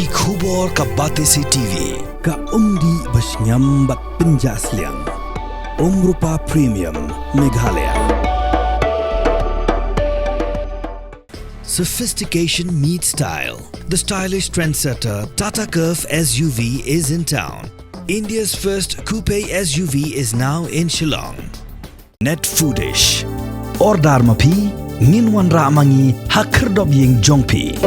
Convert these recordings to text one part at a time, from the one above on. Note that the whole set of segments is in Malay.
ki khubor ka Batese TV ka umdi basnyam bat penjaslian Rupa Premium Meghalaya. Sophistication meets style. The stylish trendsetter Tata Curve SUV is in town. India's first coupe SUV is now in Shillong. Net Foodish. Ordar mapi minwan ramangi hakerdob ying jongpi.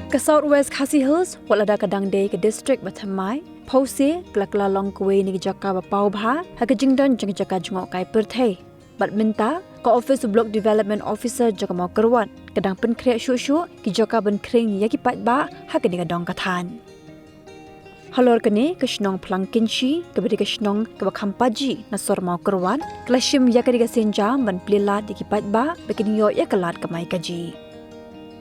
Ke Southwest Khasi Hills, walada kadang day ke district Batamai, Pose, kelakla long kuwe ni jaka bapau bha, hakajingdan jeng jaka jengok kai perthai. Badminta, ke Office Block Development Officer jaka mau kerwan, kadang pen kriak syuk-syuk, ki jaka ben kring ya ki pat ba, hakani kadang kathan. Halor kene ke Shnong Plangkinshi, ke beri ke Shnong ke Bakampaji, nasor mau kerwan, kelashim ya ke diga senjam ben plilat di ki pat ba, bekini yo ya kelat ke mai kaji.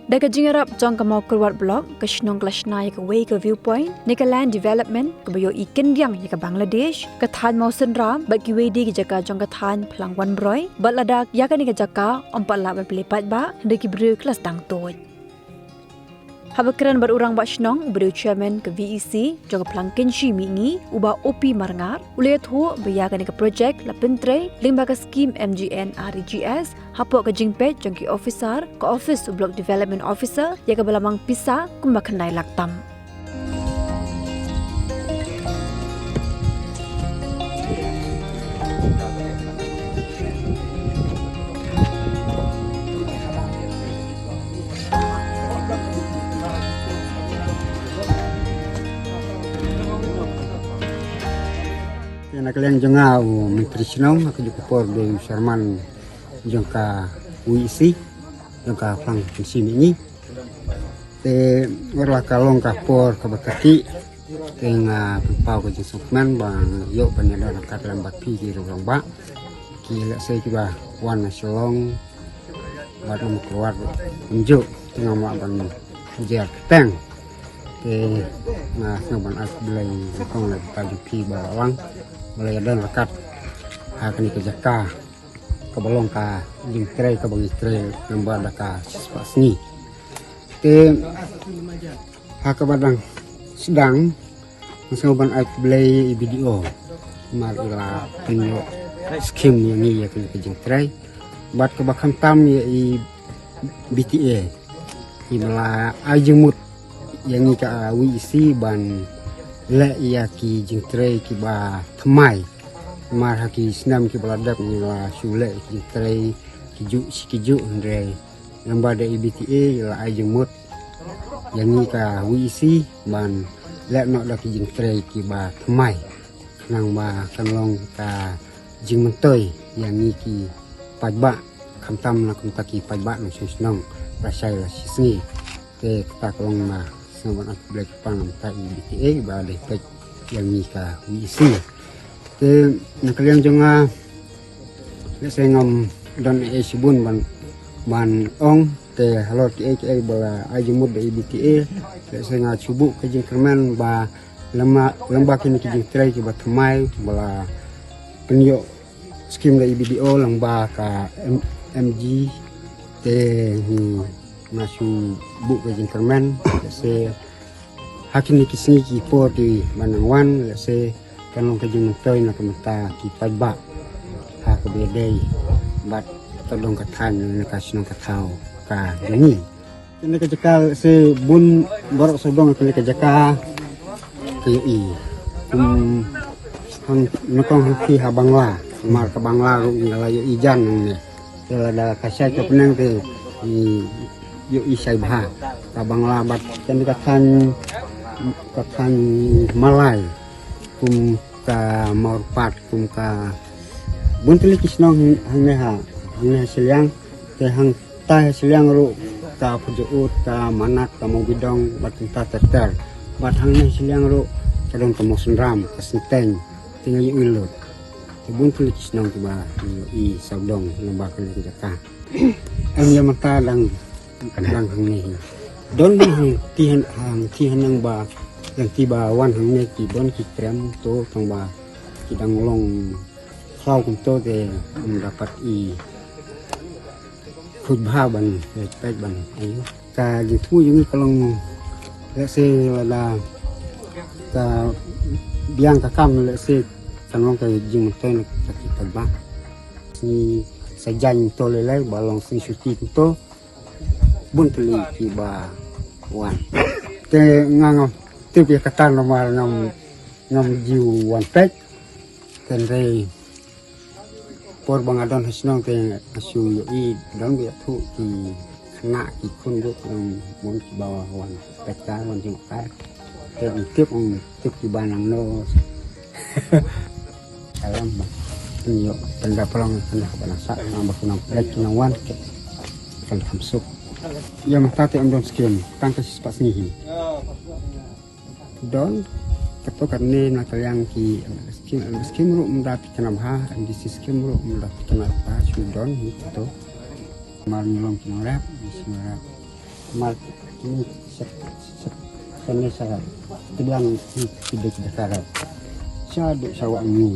Daga jingarap jong kamau kerwat blok ke Shnong Klashna ke way ke viewpoint ni ke land development ke bayo ikan diang ke Bangladesh ke than mau senram bagi way di ke jaka jong ke than pelang wan broy bat ladak ya ke ni ke jaka ompat lak berpelipat ba de ki bru kelas dang tot. Habakran berurang bak Shnong beri chairman ke VEC jong ke Plangkinshi mingi uba OP marangar uliat hu beya ke ni ke projek la pentre limba ke skim MGN REGS hapok ke jingpet jong ki officer ke Office Block Development Officer ya ke belamang pisa kumbak kendai laktam. Nak kalian jengau Menteri Shnong aku juga por de Sharman jengka WIC jengka Plangkinshi ini te warla kalong ka por ka bakati tenga pau ka jensukman bang yo banyada rakat lambat pi ki rong ba ki la sai ki ba wan Shillong badam keluar unjuk tengah mak bang ujar teng te na ngaban aku belai kong la paju pi bawang mulai ada rakat akan kerjaka ke belong ka jingtrai ke bagi trai lembar daka sispas ni te hak badang sedang masaban ai play video mar ila pinyo skim yang ni ya ke jingtrai bat ke bakam tam ya i BTA i mala ajemut yang ni ka WIC ban le ia ki jingtrai ki ba thamai mar haki snam ki baladak ni la shule ki jingtrai ki ju ndre namba de IBTA la ajemut yang ni ka WIC ban le no da ki jingtrai ki ba thamai nang ba kanlong ka jing mentoi yang ni ki pajba khamtam na kumta ki pajba no snong rasai la sisni te ta kolong ma ngawan aku black pang ta IBTA ba de pek yang ni ka WIC te nak kalian jonga le sengom don esibun ban ong te halor ki bala ajumud de IBTA le senga cubu ke jingkerman ba lamba kini ki jingtrai ki ba thamai bala penyo skim de IBDO lamba ka MG te masu bu ke jingkerman se hakin ni kisni ki por di manangwan se kanong ke jingtoy na kamata ki pagba ha ko bedei bat todong kathan na kasino katao ka gani kini ke jakal se bun borok sodong kini ke jaka ki hang nokong ki ha bangla mar ka bangla ru ngalayo ijan ni da kasai ke penang te yo isai bah ka bangla bat kini kathan Malay kum ka Maurpat kum ka buntili kisnong hang siliang te hang ta siliang ru ka pujuut ka manat ka mobidong batunta terter bat hang siliang ru kadang ka mosenram ka senteng tinggal ilut te buntili kisnong ba i saudong lembah ka jaka ang yamata lang hang ni don hang tihan nang ba yang tiba wan hang ne ki don ki krem to tong ba ki dang long klau kum to de dapat i khôi ba bằng về bằng ấy cả những thu những cái lẽ xe là cả biang cả cam lẽ xe kan long cái dùng tôi là cái phần ba ni sajang to lelai balong sing suci to bun teli ki ba wan ke ngang tu bi kata nomor ngam jiu wan pek ten re por bangadon hasnong te asu yo I don bi thu ki khna ki khun do mon ki ba wan pek ta wan jing ka te tiếp ki ba nang no alam yo tanda pelong tanda kebalasa nang bakunang lek nang wan kan hamsuk ya mata te am don skim tang ka sispa sini don keto karne na kalyang ki skim ru mendapat kenapa di skim ru mendapat kenapa don itu mal nyolong kinarap bismillah mal ini seni saya bilang tidak cara syadu sawak ni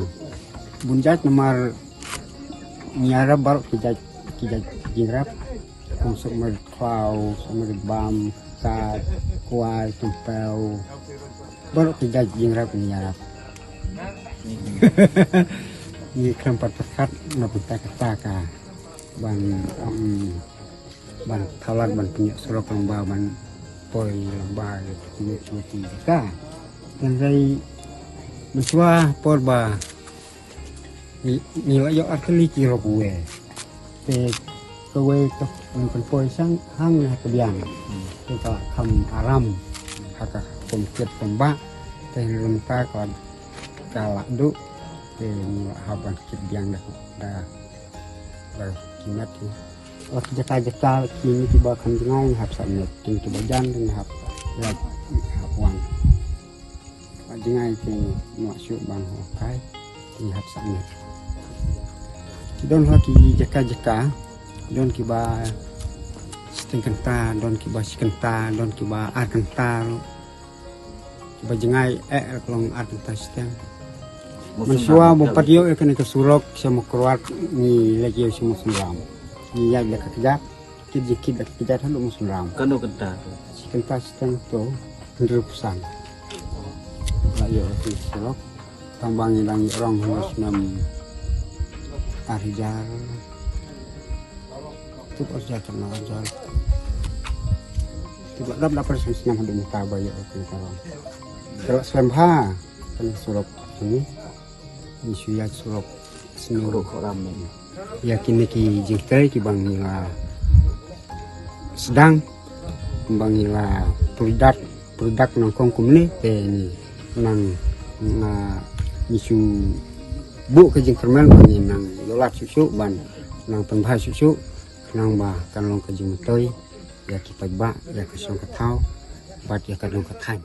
bunjat nomor nyara baru kijat jingrap untuk merklau sama bam kat kuai tempel baru kijat jingrap nyara ini keempat pekat napunta kata ban thalat ban punya surok lomba ban poi lomba cuti ka dan dari mencoba porba ni yo akli ki ro kuwe te kowe to pen poi sang hang na kebiang te ka kham aram haka kom ket pomba te rum ta kon kala du te ni haban kebiang da kimat waktu jaka kini tiba kan dengai hab sangat tinggi badan dengan hab wan dengai ke masuk bang kai tinggi hab sangat don haki jaka don kiba setengkenta don kiba sikenta don kiba arkenta kiba jengai kelong arkenta seteng Mansua bopat yo ikan ke surok sama keluar ni lagi semua seram. Ni ya dah kejap, kejikit dah kejap hendak musulam. Kano kenta. Kenta seteng tu hendak Lah yo ke surok tambangi langi orang harus nam arijar. Tu pasti akan najar. Tidak dapat senang hendak muka bayo ke kalau. Kalau selembha kan surok ini isu ya surok Surok ramai. ya kini ki jingtai ki bangila sedang bangila produk nongkong kumni te ni nang isu bu ke jing kermen bangi nang lolat susu ban nang penbah susu nang ba kan long ke jing toy ya ki pagba ya ke song ka thau bat ya ka long ka than